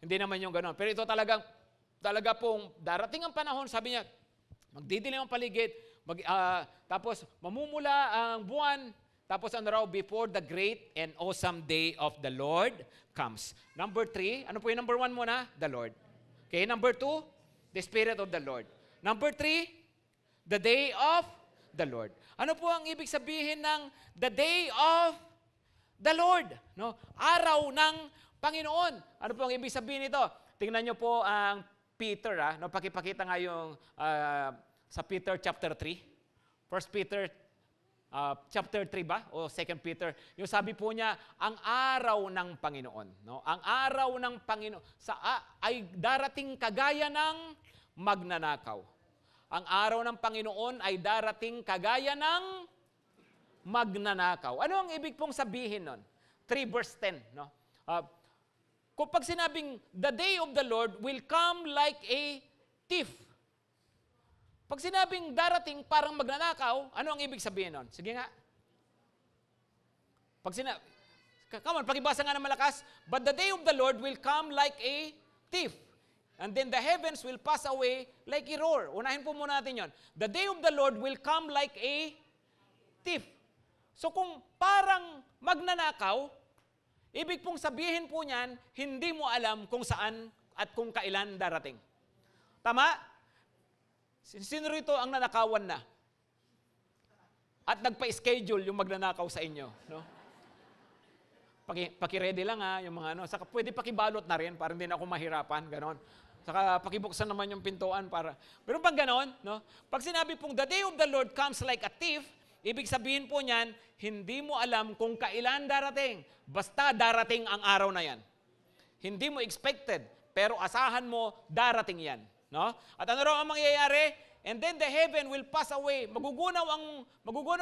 Hindi naman yung gano'n. Pero ito talaga pong darating ang panahon, sabi niya, magdidilim ang paligid, tapos mamumula ang buwan, tapos before the great and awesome day of the Lord comes. Number 3, ano po yung number 1 muna? The Lord. Okay, number 2, the Spirit of the Lord. Number 3, the day of the Lord. Ano po ang ibig sabihin ng the day of the Lord? No? Araw ng Panginoon. Ano po ang ibig sabihin nito? Tingnan niyo po ang Peter. No? Pakipakita nga yung sa Peter chapter 3. 1 Peter chapter 3 ba? O 2 Peter. Yung sabi po niya, ang araw ng Panginoon. No? Ang araw ng Panginoon ay darating kagaya ng magnanakaw. Ang araw ng Panginoon ay darating kagaya ng magnanakaw. Ano ang ibig pong sabihin nun? 3 verse 10. No? Kung pag sinabing, the day of the Lord will come like a thief. Pag sinabing darating parang magnanakaw, ano ang ibig sabihin nun? Sige nga. Come on, pakibasa nga ng malakas. But the day of the Lord will come like a thief. And then the heavens will pass away like a roar. Unahin po muna natin yon. The day of the Lord will come like a thief. So kung parang magnanakaw, ibig pong sabihin po niyan, hindi mo alam kung saan at kung kailan darating. Tama? Sino rito ang nanakawan na? At nagpa-schedule yung magnanakaw sa inyo. No? Paki-ready lang yung mga Saka pwede pakibalot na rin para hindi na ako mahirapan. Ganon. Saka pakibuksan naman yung pintuan para. Pero pag ganon, no? Pag sinabi pong the day of the Lord comes like a thief, ibig sabihin po niyan, hindi mo alam kung kailan darating. Basta darating ang araw na yan. Hindi mo expected, pero asahan mo, darating yan. No? At ano raw ang mangyayari? And then the heaven will pass away. Magugunaw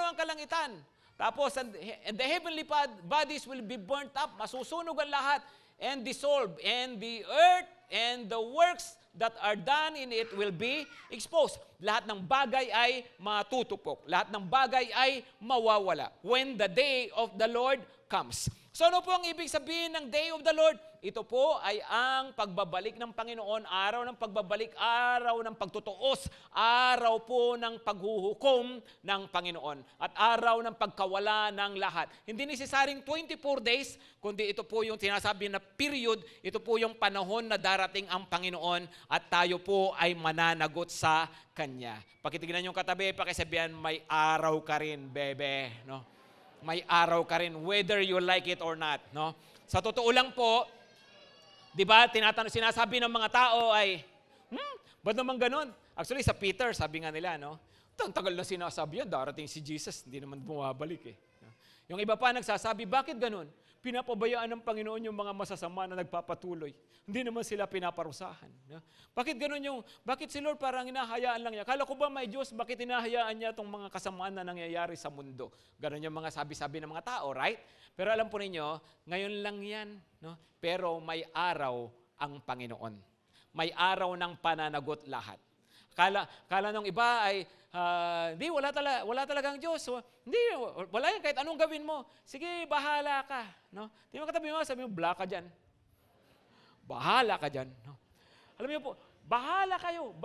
ang kalangitan. Tapos, and the heavenly bodies will be burnt up. Masusunog ang lahat and dissolved. And the earth and the works that are done in it will be exposed. Lahat ng bagay ay matutupok. Lahat ng bagay ay mawawala. When the day of the Lord comes. So ano po ang ibig sabihin ng day of the Lord? Ito po ay ang pagbabalik ng Panginoon, araw ng pagbabalik, araw ng pagtutuos, araw po ng paghuhukom ng Panginoon, at araw ng pagkawala ng lahat. Hindi necessaryong 24 days, kundi ito po yung sinasabi na period, ito po yung panahon na darating ang Panginoon at tayo po ay mananagot sa Kanya. Pakitignan yung katabi, pakisabihan, may araw ka rin, bebe. No? May araw ka rin, whether you like it or not. No? Sa totoo lang po, di ba, sinasabi ng mga tao ay, ba't naman ganun? Actually, sa Peter, sabi nga nila, no? Ang tagal na sinasabi yan, darating si Jesus, hindi naman bumabalik eh. Yung iba pa nagsasabi, bakit ganun? Pinapabayaan ng Panginoon yung mga masasama na nagpapatuloy. Hindi naman sila pinaparusahan. Bakit si Lord parang hinahayaan lang niya? Kala ko ba may Diyos, bakit hinahayaan niya itong mga kasamaan na nangyayari sa mundo? Ganon yung mga sabi-sabi ng mga tao, right? Pero alam po ninyo, ngayon lang yan. No? Pero may araw ang Panginoon. May araw ng pananagot lahat. Kala nung iba ay, wala talagang Diyos. Hindi, wala yan kahit anong gawin mo. Sige, bahala ka. No? Di mo katabi mo, sabi mo, bla ka dyan. Bahala ka dyan. No? Alam niyo po, bahala kayo.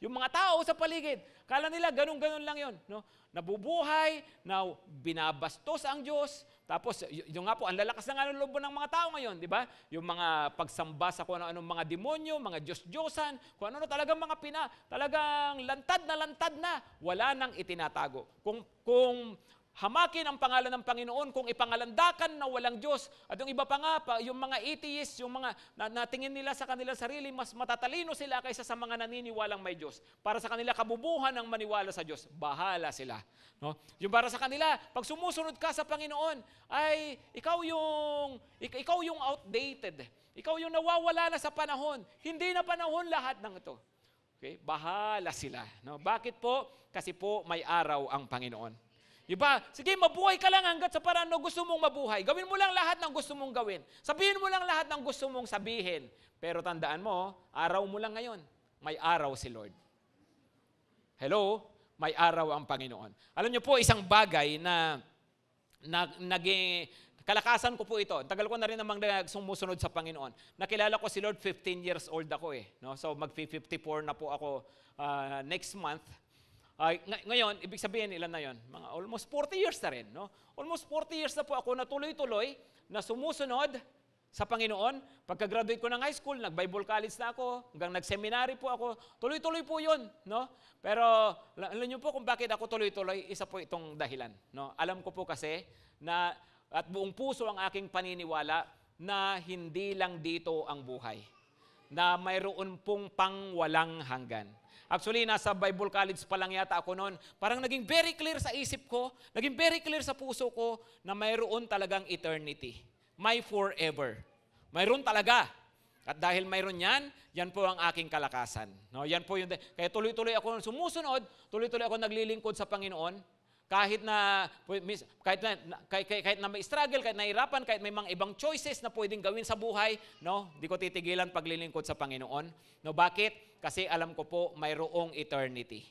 Yung mga tao sa paligid, kala nila ganun-ganun lang yon. No? Nabubuhay, na binabastos ang Diyos. Tapos, yung nga po, ang lalakas na nga ng loob ng mga tao ngayon, di ba? Yung mga pagsamba sa kung ano-anong mga demonyo, mga Diyos-Diyosan, kung ano-ano talagang mga talagang lantad na, wala nang itinatago. Kung hamakin ang pangalan ng Panginoon, kung ipangalandakan na walang Diyos, at yung iba pa nga, yung mga atheists, yung mga natingin nila sa kanilang sarili, mas matatalino sila kaysa sa mga naniniwalang may Diyos. Para sa kanila, kabubuhan ang maniwala sa Diyos, bahala sila. No? Yung para sa kanila, pag sumusunod ka sa Panginoon, ay ikaw yung outdated. Ikaw yung nawawala na sa panahon. Hindi na panahon lahat ng ito. Okay? Bahala sila. No? Bakit po? Kasi po may araw ang Panginoon. Diba? Sige, mabuhay ka lang hanggat sa paraan na gusto mong mabuhay. Gawin mo lang lahat ng gusto mong gawin. Sabihin mo lang lahat ng gusto mong sabihin. Pero tandaan mo, araw mo lang ngayon. May araw si Lord. Hello? May araw ang Panginoon. Alam niyo po, isang bagay na naging kalakasan ko po ito. Tagal ko na rin namang sumusunod sa Panginoon. Nakilala ko si Lord, 15 years old ako eh. No? So mag-54 na po ako next month. Ngayon, ibig sabihin, ilan na yon? Mga almost 40 years na rin. No? Almost 40 years na po ako na tuloy-tuloy na sumusunod sa Panginoon. Pagka-graduate ko ng high school, nag-Bible college na ako, hanggang nag-seminary po ako. Tuloy-tuloy po yun. No? Pero alam niyo po kung bakit ako tuloy-tuloy, isa po itong dahilan. No? Alam ko po kasi na at buong puso ang aking paniniwala na hindi lang dito ang buhay. Na mayroon pong pangwalang hanggan. Actually, nasa Bible college pa lang yata ako noon. Parang naging very clear sa isip ko, naging very clear sa puso ko na mayroon talagang eternity. May forever. Mayroon talaga. At dahil mayroon yan, yan po ang aking kalakasan. No, yan po yung, kaya tuloy-tuloy ako sumusunod, tuloy-tuloy ako naglilingkod sa Panginoon. Kahit na may struggle, kahit nahirapan, kahit may mga ibang choices na pwedeng gawin sa buhay, no, di ko titigilan paglilingkod sa Panginoon. No, bakit? Kasi alam ko po, mayroong eternity.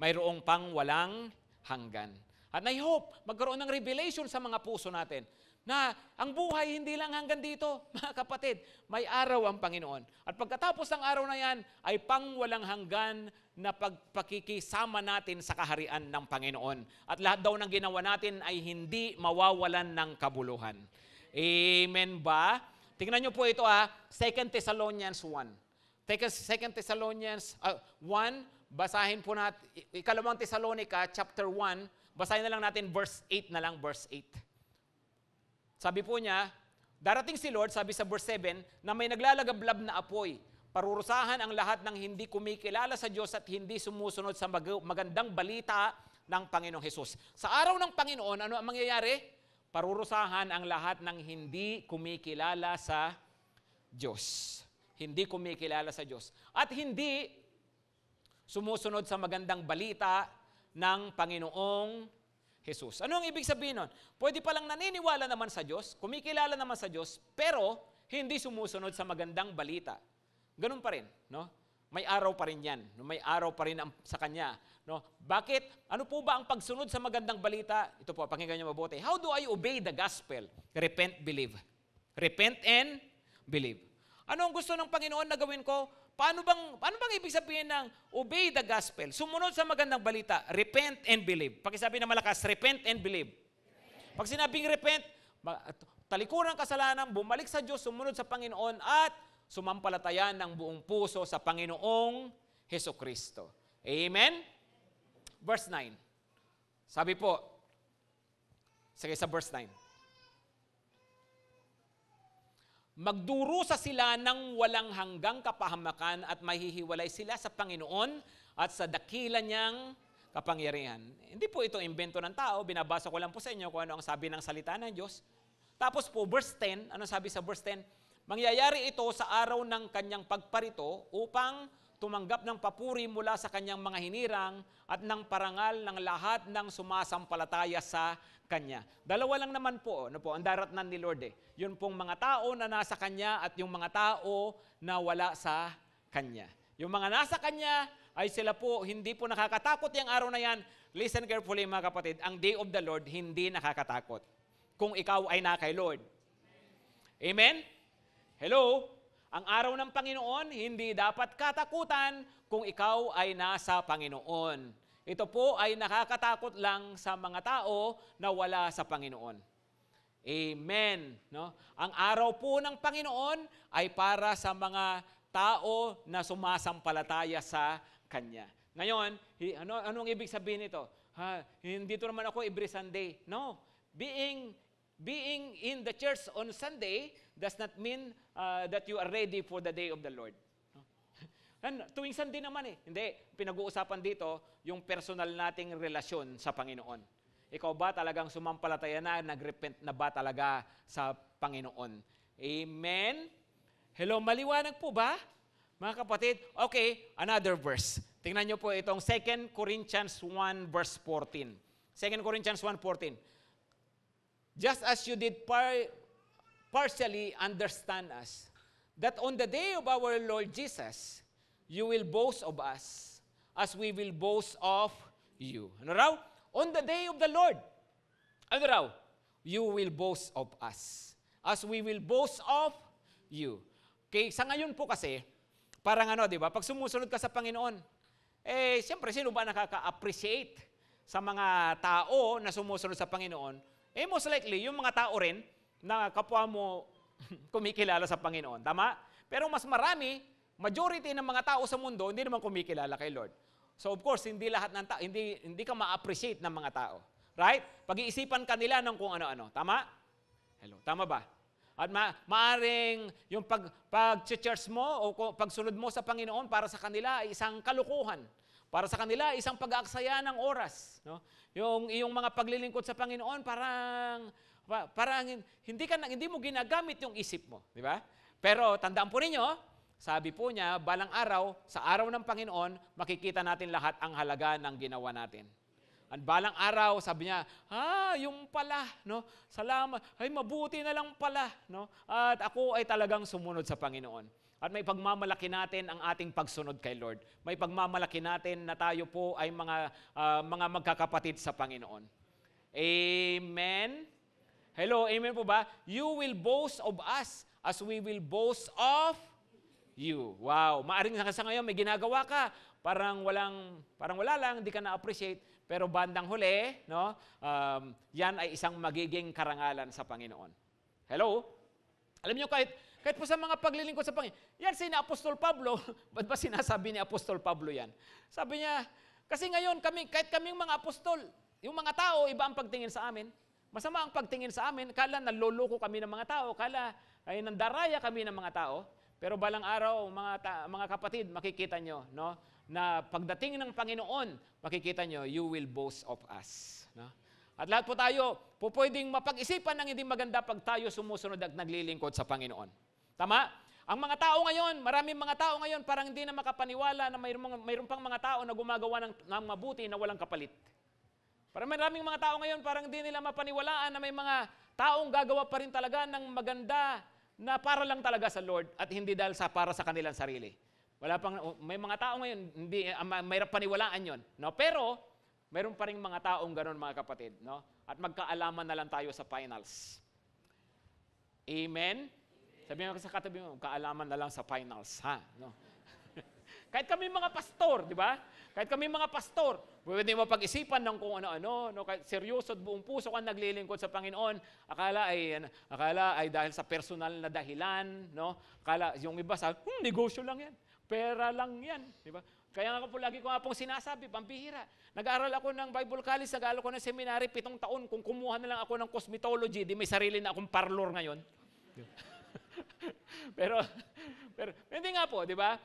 Mayroong pang walang hanggan. At I hope magkaroon ng revelation sa mga puso natin na ang buhay hindi lang hanggang dito, mga kapatid. May araw ang Panginoon. At pagkatapos ng araw na yan, ay pang walang hanggan na pagpakikisama natin sa kaharian ng Panginoon. At lahat daw ng ginawa natin ay hindi mawawalan ng kabuluhan. Amen ba? Tingnan niyo po ito 2 Thessalonians 1. 2 Thessalonians 1, basahin po natin, ikalawang Thessalonica, chapter 1, basahin na lang natin verse 8 na lang, verse 8. Sabi po niya, darating si Lord, sabi sa verse 7, na may naglalagablab na apoy. Parurusahan ang lahat ng hindi kumikilala sa Diyos at hindi sumusunod sa magandang balita ng Panginoong Hesus. Sa araw ng Panginoon, ano ang mangyayari? Parurusahan ang lahat ng hindi kumikilala sa Diyos. Hindi kumikilala sa Diyos. At hindi sumusunod sa magandang balita ng Panginoong Jesus. Ano ang ibig sabihin nun? Pwede palang naniniwala naman sa Diyos, kumikilala naman sa Diyos, pero hindi sumusunod sa magandang balita. Ganun pa rin, no? May araw pa rin yan. No? May araw pa rin sa Kanya. No? Bakit? Ano po ba ang pagsunod sa magandang balita? Ito po, pakinggan niyo mabuti. How do I obey the gospel? Repent, believe. Repent and believe. Ano ang gusto ng Panginoon na gawin ko? Paano bang ibig sabihin ng obey the gospel? Sumunod sa magandang balita, repent and believe. Pakisabi na malakas, repent and believe. Pag sinabing repent, talikuran ng kasalanan, bumalik sa Diyos, sumunod sa Panginoon, at sumampalatayan ng buong puso sa Panginoong Hesukristo. Amen? Verse 9. Sabi po, sige sa verse 9. Magdurusa sila ng walang hanggang kapahamakan at mahihiwalay sila sa Panginoon at sa dakila niyang kapangyarihan. Hindi po ito imbento ng tao, binabasa ko lang po sa inyo kung ano ang sabi ng salita ng Diyos. Tapos po, verse 10, ano sabi sa verse 10? Mangyayari ito sa araw ng kanyang pagparito upang tumanggap ng papuri mula sa kanyang mga hinirang at ng parangal ng lahat ng sumasampalataya sa Kanya. Dalawa lang naman po, ano po, ang daratnan ni Lord eh. Yun pong mga tao na nasa Kanya at yung mga tao na wala sa Kanya. Yung mga nasa Kanya ay sila po, hindi po nakakatakot yung araw na yan. Listen carefully mga kapatid, ang day of the Lord hindi nakakatakot kung ikaw ay na kay Lord. Amen? Hello? Ang araw ng Panginoon, hindi dapat katakutan kung ikaw ay nasa Panginoon. Ito po ay nakakatakot lang sa mga tao na wala sa Panginoon. Amen. No? Ang araw po ng Panginoon ay para sa mga tao na sumasampalataya sa Kanya. Ngayon, anong ibig sabihin nito? Hindi to naman ako every Sunday. No. Being in the church on Sunday does not mean that you are ready for the day of the Lord. Tuwing Sunday naman eh. Hindi. Pinag-uusapan dito yung personal nating relasyon sa Panginoon. Ikaw ba talagang sumampalataya na, nag-repent na ba talaga sa Panginoon? Amen? Hello, maliwanag po ba? Mga kapatid, okay, another verse. Tingnan nyo po itong 2 Corinthians 1 verse 14. 2 Corinthians 1:14. Just as you did partially understand us, that on the day of our Lord Jesus, you will boast of us, as we will boast of you. Ano raw? On the day of the Lord, ano raw? You will boast of us, as we will boast of you. Okay, sa ngayon po kasi, parang ano, di ba? Pag sumusunod ka sa Panginoon, siyempre, sino ba nakaka-appreciate sa mga tao na sumusunod sa Panginoon? Most likely, yung mga tao rin na kapwa mo kumikilala sa Panginoon. Tama? Pero mas marami, majority ng mga tao sa mundo, hindi naman kumikilala kay Lord. So of course, hindi lahat ng tao, hindi ka ma-appreciate ng mga tao. Right? Pag-iisipan ka nila ng kung ano-ano. Tama? Hello, tama ba? At maaring yung pag-church mo o pagsunod mo sa Panginoon para sa kanila ay isang kalukuhan. Para sa kanila, isang pag-aaksaya ng oras. No? Yung iyong mga paglilingkod sa Panginoon, parang hindi mo ginagamit yung isip mo. Di ba? Pero tandaan po ninyo, sabi po niya, balang araw, sa araw ng Panginoon, makikita natin lahat ang halaga ng ginawa natin. At balang araw, sabi niya, yung pala, no? Salamat, ay mabuti na lang pala, no? At ako ay talagang sumunod sa Panginoon. At may pagmamalaki natin ang ating pagsunod kay Lord. May pagmamalaki natin na tayo po ay mga magkakapatid sa Panginoon. Amen? Hello, amen po ba? You will boast of us as we will boast of you. Wow, maaring sa ngayon may ginagawa ka, parang wala lang, hindi ka na-appreciate, pero bandang huli, no? Yan ay isang magiging karangalan sa Panginoon. Hello? Alam niyo, kahit po sa mga paglilingkod sa Panginoon, yan si Apostol Pablo, ba't ba sinasabi ni Apostol Pablo yan? Sabi niya, kasi ngayon, kahit kaming mga apostol, yung mga tao, iba ang pagtingin sa amin. Masama ang pagtingin sa amin, kala naloloko kami ng mga tao, kala ay nandaraya kami ng mga tao. Pero balang araw, mga kapatid, makikita nyo, no, na pagdating ng Panginoon, makikita nyo, you will boast of us. No? At lahat po tayo, pwedeng mapag-isipan ng hindi maganda pag tayo sumusunod at naglilingkod sa Panginoon. Tama? Ang mga tao ngayon, maraming mga tao ngayon, parang hindi na makapaniwala na mayroon pang mga tao na gumagawa ng mabuti na walang kapalit. Parang maraming mga tao ngayon, parang hindi nila mapaniwalaan na may mga taong gagawa pa rin talaga ng maganda na para lang talaga sa Lord at hindi dahil para sa kanilang sarili. May mga tao ngayon, hindi, may paniwalaan yon, no? Pero, mayroon pa rin mga taong gano'n, mga kapatid. No? At magkaalaman na lang tayo sa finals. Amen? Sabihin mo sa katabi mo, kaalaman na lang sa finals. Ha? No? Kahit kami mga pastor, di ba? Kahit kami mga pastor, pwede mo pag-isipan ng kung ano-ano, no? Kahit seryoso at buong puso kang naglilingkod sa Panginoon, akala ay dahil sa personal na dahilan, no? Akala, yung iba sabi, negosyo lang yan, pera lang yan, di ba? Kaya nga po lagi ko nga pong sinasabi, pampihira. Nag-aaral ako ng Bible College, nag-aaral ako ng seminary, 7 taon, kung kumuha na lang ako ng cosmetology, di may sarili na akong parlor ngayon. pero hindi nga po, di ba?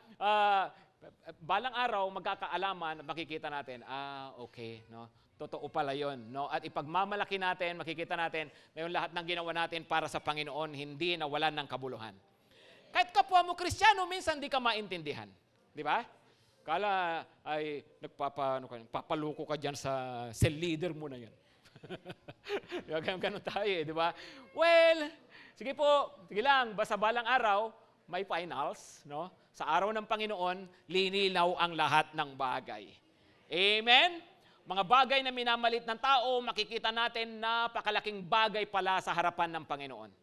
balang araw, magkakaalaman at makikita natin, okay, no? Totoo pala yun, no? At ipagmamalaki natin, makikita natin na yung lahat ng ginawa natin para sa Panginoon, hindi nawalan ng kabuluhan. Kahit kapwa mo Kristiyano, minsan di ka maintindihan. Di ba? Kala ay papaloko ka dyan sa cell leader mo na yan. Ganun tayo di ba? Well, sige po, sige lang, basta balang araw, may finals, no? Sa araw ng Panginoon, linilaw ang lahat ng bagay. Amen? Mga bagay na minamalit ng tao, makikita natin napakalaking bagay pala sa harapan ng Panginoon.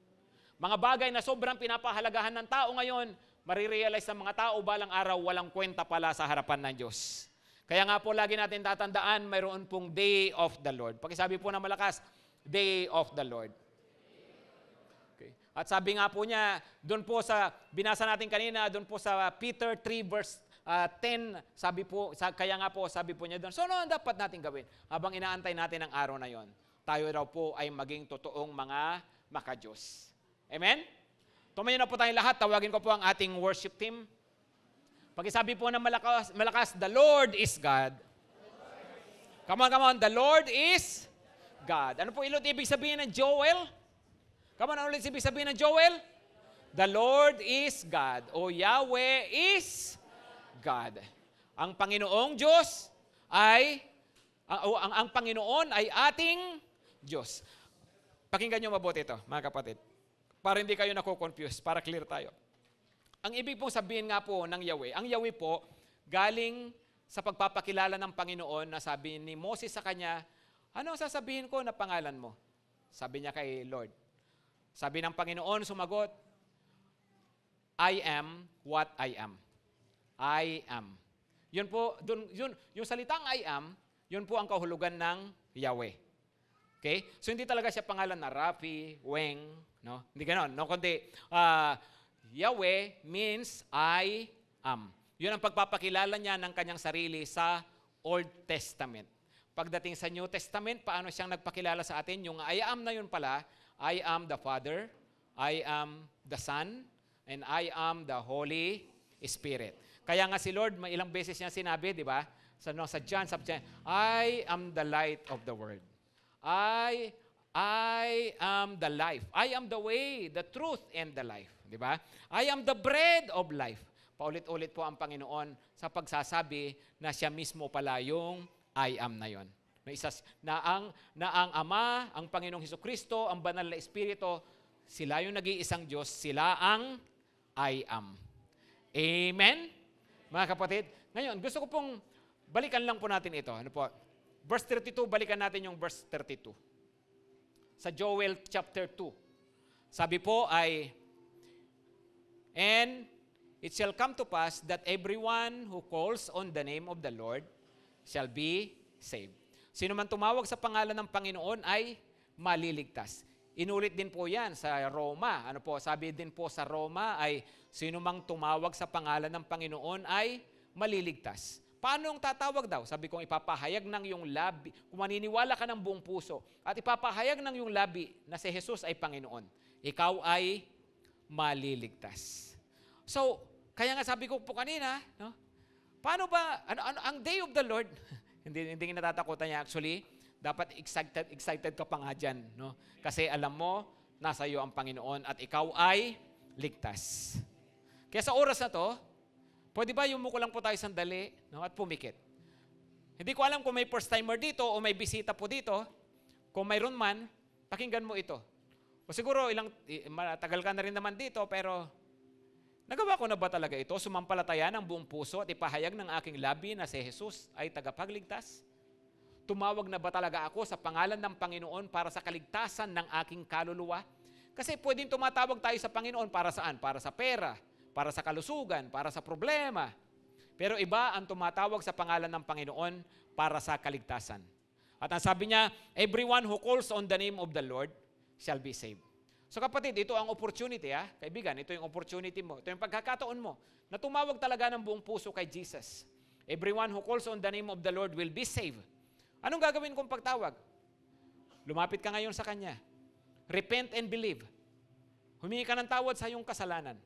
Mga bagay na sobrang pinapahalagahan ng tao ngayon, marirealize ng mga tao balang araw, walang kwenta pala sa harapan ng Diyos. Kaya nga po lagi natin tatandaan, mayroon pong Day of the Lord. Pakisabi po na malakas, Day of the Lord. Okay. At sabi nga po niya, doon po sa, binasa natin kanina, doon po sa Peter 3 verse 10, sabi po, kaya nga po, sabi po niya doon, so ano ang dapat natin gawin? Habang inaantay natin ang araw na yon, tayo raw po ay maging totoong mga makadiyos. Amen? Tumayo na po tayong lahat, tawagin ko po ang ating worship team. Pakisabi po ng malakas, the Lord is God. Come on, the Lord is God. Ano po ibig sabihin ng Joel? Come on, ano ulit ibig sabihin ng Joel? The Lord is God, o Yahweh is God. Ang Panginoong Diyos ay, ang Panginoon ay ating Diyos. Pakinggan nyo mabuti ito, mga kapatid. Para hindi kayo nako-confuse, para clear tayo. Ang ibig pong sabihin nga po ng Yahweh, ang Yahweh po, galing sa pagpapakilala ng Panginoon na sabi ni Moses sa kanya, ano sasabihin ko na pangalan mo? Sabi niya kay Lord. Sabi ng Panginoon, sumagot, I am what I am. I am. Yun po, yung salitang I am, yun po ang kahulugan ng Yahweh. Okay? So hindi talaga siya pangalan na Rafi, Weng, no? Hindi ganoon, no? Kundi Yahweh means I am. Yun ang pagpapakilala niya ng kanyang sarili sa Old Testament. Pagdating sa New Testament, paano siyang nagpakilala sa atin? Yung I am na yun pala, I am the Father, I am the Son, and I am the Holy Spirit. Kaya nga si Lord, may ilang beses niya sinabi, di ba? Sa John, I am the light of the world. I am the life. I am the way, the truth, and the life. Di ba? I am the bread of life. Paulit-ulit po ang Panginoon sa pagsasabi na siya mismo pala yung I am na yon. Na ang Ama, ang Panginoong Hesukristo, ang Banal na Espiritu, sila yung nag-iisang Diyos, sila ang I am. Amen? Mga kapatid, ngayon, gusto ko pong balikan lang po natin ito. Ano po? Verse 32, balikan natin yung verse 32. Sa Joel chapter 2. Sabi po ay, and it shall come to pass that everyone who calls on the name of the Lord shall be saved. Sino man tumawag sa pangalan ng Panginoon ay maliligtas. Inulit din po yan sa Roma. Ano po, sabi din po sa Roma ay sino mang tumawag sa pangalan ng Panginoon ay maliligtas. Paano ang tatawag daw? Sabi kong ipapahayag ng iyong labi. Kung maniniwala ka ng buong puso at ipapahayag ng iyong labi na si Jesus ay Panginoon, ikaw ay maliligtas. So, kaya nga sabi ko po kanina, no? Paano ba, ang day of the Lord, hindi natatakutan niya actually, dapat excited ka pa nga dyan, no? Kasi alam mo, nasa iyo ang Panginoon at ikaw ay ligtas. Kaya sa oras na to, pwede ba yumuko lang po tayo sandali, no? At pumikit. Hindi ko alam kung may first timer dito o may bisita po dito. Kung mayroon man, pakinggan mo ito. O siguro matagal ka na rin naman dito, pero nagawa ko na ba talaga ito? Sumampalataya ng buong puso at ipahayag ng aking labi na si Jesus ay tagapagligtas? Tumawag na ba talaga ako sa pangalan ng Panginoon para sa kaligtasan ng aking kaluluwa? Kasi pwedeng tumatawag tayo sa Panginoon para saan? Para sa pera, para sa kalusugan, para sa problema. Pero iba ang tumatawag sa pangalan ng Panginoon para sa kaligtasan. At ang sabi niya, everyone who calls on the name of the Lord shall be saved. So kapatid, ito ang opportunity, kaibigan, ito yung opportunity mo. Ito yung pagkakataon mo na tumawag talaga ng buong puso kay Jesus. Everyone who calls on the name of the Lord will be saved. Anong gagawin kong pagtawag? Lumapit ka ngayon sa Kanya. Repent and believe. Humingi ka ng tawad sa iyong kasalanan.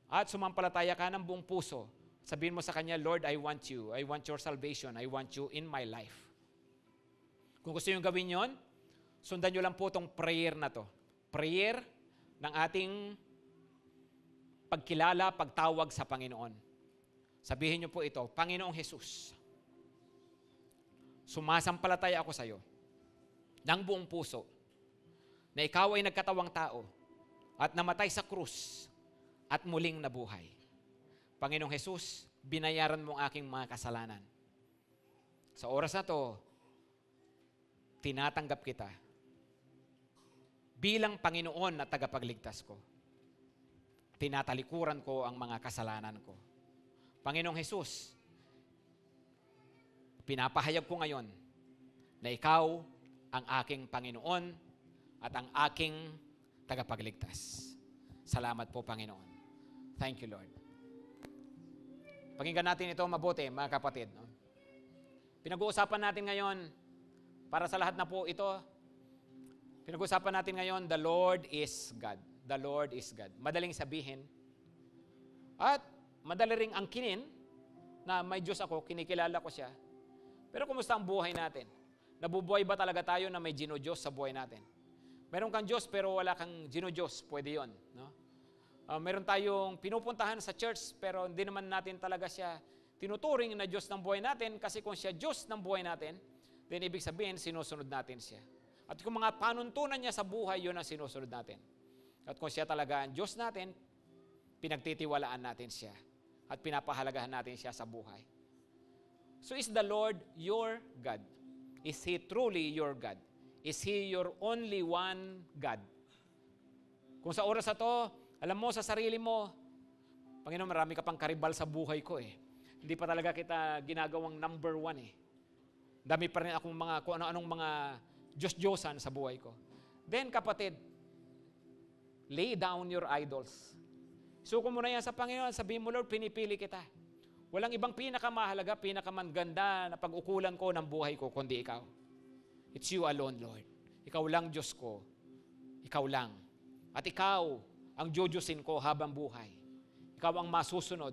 At sumampalataya ka ng buong puso Sabihin mo sa Kanya, Lord, I want you. I want your salvation. I want you in my life. Kung gusto nyo gawin yon, sundan nyo lang po itong prayer na to. Prayer ng ating pagkilala, pagtawag sa Panginoon. Sabihin nyo po ito, Panginoong Jesus, sumasampalataya ako sa iyo ng buong puso na ikaw ay nagkatawang tao at namatay sa krus at muling nabuhay. Panginoong Jesus, binayaran mo ang aking mga kasalanan. Sa oras na to, tinatanggap kita bilang Panginoon at tagapagligtas ko. Tinatalikuran ko ang mga kasalanan ko. Panginoong Jesus, pinapahayag ko ngayon na ikaw ang aking Panginoon at ang aking tagapagligtas. Salamat po, Panginoon. Thank you, Lord. Pakinggan natin ito mabuti, mga kapatid. No? Pinag-uusapan natin ngayon, para sa lahat na po ito, pinag-uusapan natin ngayon, the Lord is God. The Lord is God. Madaling sabihin. At madali ring angkinin na may Diyos ako, kinikilala ko siya. Pero kumusta ang buhay natin? Nabubuhay ba talaga tayo na may Diyos sa buhay natin? Meron kang Diyos pero wala kang Diyos, pwede yon, no? Meron tayong pinupuntahan sa church pero hindi naman natin talaga siya tinuturing na Diyos ng buhay natin kasi kung siya Diyos ng buhay natin, then ibig sabihin sinusunod natin siya. At kung mga panuntunan niya sa buhay, yun ang sinusunod natin. At kung siya talaga ang Diyos natin, pinagtitiwalaan natin siya at pinapahalagahan natin siya sa buhay. So is the Lord your God? Is He truly your God? Is He your only one God? Kung sa oras na to, alam mo sa sarili mo, Panginoon, marami ka pang karibal sa buhay ko eh. Hindi pa talaga kita ginagawang number one eh. Dami pa rin akong mga, kung ano-anong mga Diyos-Diyosan sa buhay ko. Then kapatid, lay down your idols. Suko mo na yan sa Panginoon, sabihin mo, Lord, pinipili kita. Walang ibang pinakamahalaga, pinakamaganda na pag-ukulan ko ng buhay ko, kundi ikaw. It's you alone, Lord. Ikaw lang, Diyos ko. Ikaw lang. At ikaw ang jojosin ko habang buhay. Ikaw ang masusunod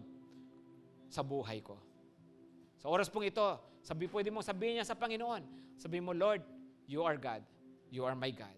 sa buhay ko. Sa oras pong ito, pwede mong sabihin niya sa Panginoon, sabihin mo, Lord, you are God. You are my God.